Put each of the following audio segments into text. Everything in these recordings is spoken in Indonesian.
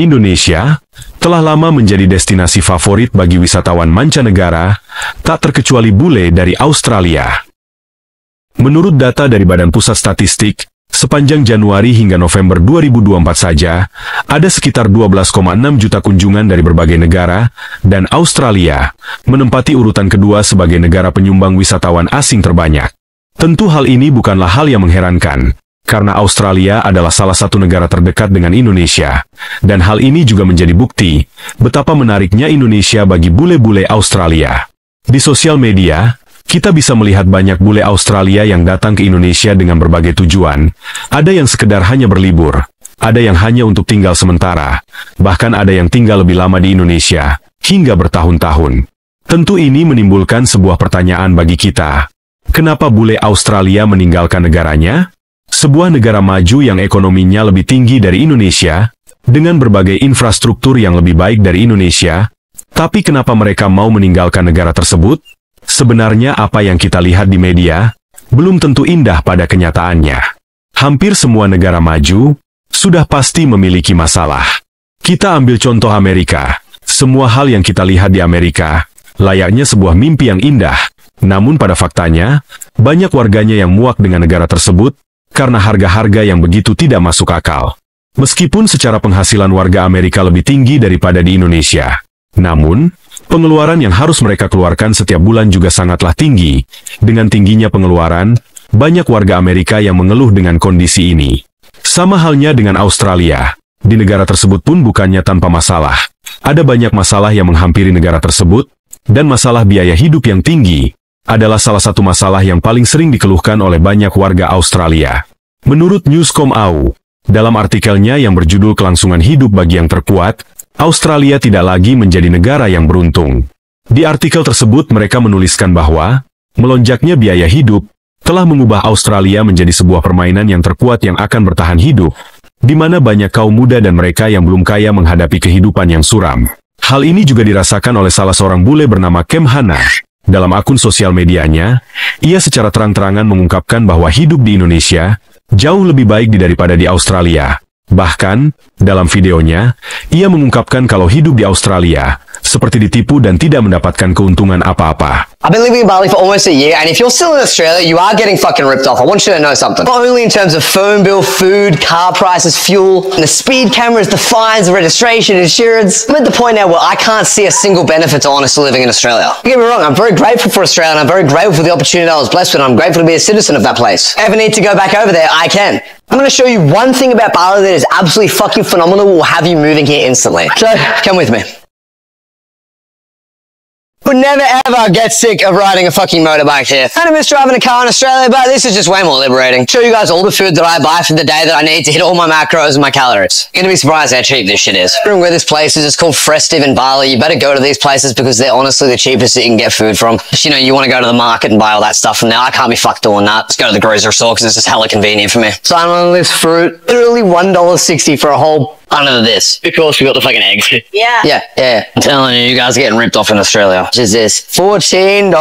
Indonesia telah lama menjadi destinasi favorit bagi wisatawan mancanegara, tak terkecuali bule dari Australia. Menurut data dari Badan Pusat Statistik, sepanjang Januari hingga November 2024 saja, ada sekitar 12,6 juta kunjungan dari berbagai negara, dan Australia menempati urutan kedua sebagai negara penyumbang wisatawan asing terbanyak. Tentu hal ini bukanlah hal yang mengherankan, karena Australia adalah salah satu negara terdekat dengan Indonesia, dan hal ini juga menjadi bukti betapa menariknya Indonesia bagi bule-bule Australia. Di sosial media, kita bisa melihat banyak bule Australia yang datang ke Indonesia dengan berbagai tujuan. Ada yang sekedar hanya berlibur, ada yang hanya untuk tinggal sementara, bahkan ada yang tinggal lebih lama di Indonesia, hingga bertahun-tahun. Tentu ini menimbulkan sebuah pertanyaan bagi kita. Kenapa bule Australia meninggalkan negaranya? Sebuah negara maju yang ekonominya lebih tinggi dari Indonesia, dengan berbagai infrastruktur yang lebih baik dari Indonesia, tapi kenapa mereka mau meninggalkan negara tersebut? Sebenarnya apa yang kita lihat di media, belum tentu indah pada kenyataannya. Hampir semua negara maju, sudah pasti memiliki masalah. Kita ambil contoh Amerika. Semua hal yang kita lihat di Amerika, layaknya sebuah mimpi yang indah. Namun pada faktanya, banyak warganya yang muak dengan negara tersebut, karena harga-harga yang begitu tidak masuk akal. Meskipun secara penghasilan warga Amerika lebih tinggi daripada di Indonesia, namun, pengeluaran yang harus mereka keluarkan setiap bulan juga sangatlah tinggi. Dengan tingginya pengeluaran, banyak warga Amerika yang mengeluh dengan kondisi ini. Sama halnya dengan Australia, di negara tersebut pun bukannya tanpa masalah. Ada banyak masalah yang menghampiri negara tersebut, dan masalah biaya hidup yang tinggi adalah salah satu masalah yang paling sering dikeluhkan oleh banyak warga Australia. Menurut Newscom.au, dalam artikelnya yang berjudul Kelangsungan Hidup Bagi Yang Terkuat, Australia tidak lagi menjadi negara yang beruntung. Di artikel tersebut mereka menuliskan bahwa, melonjaknya biaya hidup telah mengubah Australia menjadi sebuah permainan yang terkuat yang akan bertahan hidup, di mana banyak kaum muda dan mereka yang belum kaya menghadapi kehidupan yang suram. Hal ini juga dirasakan oleh salah seorang bule bernama Kem Hana. Dalam akun sosial medianya, ia secara terang-terangan mengungkapkan bahwa hidup di Indonesia jauh lebih baik daripada di Australia. Bahkan, dalam videonya, ia mengungkapkan kalau hidup di Australia seperti ditipu dan tidak mendapatkan keuntungan apa-apa. I've been living in Bali for almost a year, and if you're still in Australia, you are getting fucking ripped off. I want you to know something. Not only in terms of phone bill, food, car prices, fuel, and the speed cameras, the fines, the registration, insurance. I'm at the point now where I can't see a single benefit to honestly living in Australia. Don't get me wrong, I'm very grateful for Australia, and I'm very grateful for the opportunity I was blessed with, and I'm grateful to be a citizen of that place. If I ever need to go back over there, I can. I'm going to show you one thing about Bali that is absolutely fucking phenomenal, will have you moving here instantly. So, come with me. Would never ever get sick of riding a fucking motorbike here. I don't miss driving a car in Australia, but this is just way more liberating. Show you guys all the food that I buy for the day that I need to hit all my macros and my calories. You're gonna be surprised how cheap this shit is. Where this place is, it's called Festive in Bali. You better go to these places because they're honestly the cheapest that you can get food from. Just, you know, you want to go to the market and buy all that stuff from there. I can't be fucked doing that. Just go to the grocery store because it's just hella convenient for me. So I'm on this fruit. Literally $1.60 for a whole bun of this. Of course, we got the fucking eggs. Yeah. I'm telling you, you guys are getting ripped off in Australia. What is this? $14.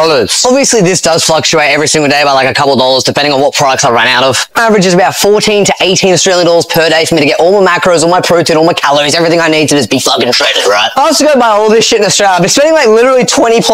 Obviously, this does fluctuate every single day by like a couple dollars, depending on what products I run out of. Average is about 14 to 18 Australian dollars per day for me to get all my macros, all my protein, all my calories, everything I need to just be fucking shredded, right? I also go buy all this shit in Australia. I've been spending like literally $20+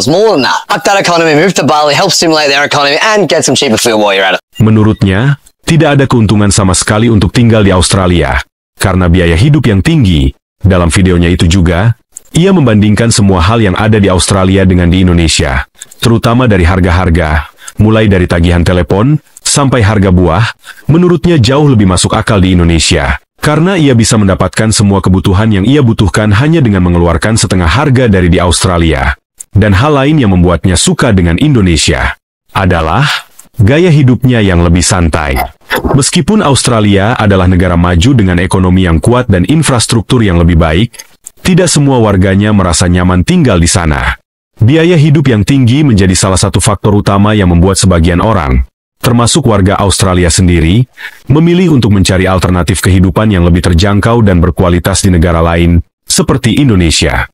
more than that. Fuck that economy, move to Bali, help stimulate their economy, and get some cheaper food while you're at it. Menurutnya, tidak ada keuntungan sama sekali untuk tinggal di Australia, karena biaya hidup yang tinggi. Dalam videonya itu juga, ia membandingkan semua hal yang ada di Australia dengan di Indonesia, terutama dari harga-harga, mulai dari tagihan telepon, sampai harga buah, menurutnya jauh lebih masuk akal di Indonesia, karena ia bisa mendapatkan semua kebutuhan yang ia butuhkan hanya dengan mengeluarkan setengah harga dari di Australia. Dan hal lain yang membuatnya suka dengan Indonesia adalah gaya hidupnya yang lebih santai. Meskipun Australia adalah negara maju dengan ekonomi yang kuat dan infrastruktur yang lebih baik, tidak semua warganya merasa nyaman tinggal di sana. Biaya hidup yang tinggi menjadi salah satu faktor utama yang membuat sebagian orang, termasuk warga Australia sendiri, memilih untuk mencari alternatif kehidupan yang lebih terjangkau dan berkualitas di negara lain, seperti Indonesia.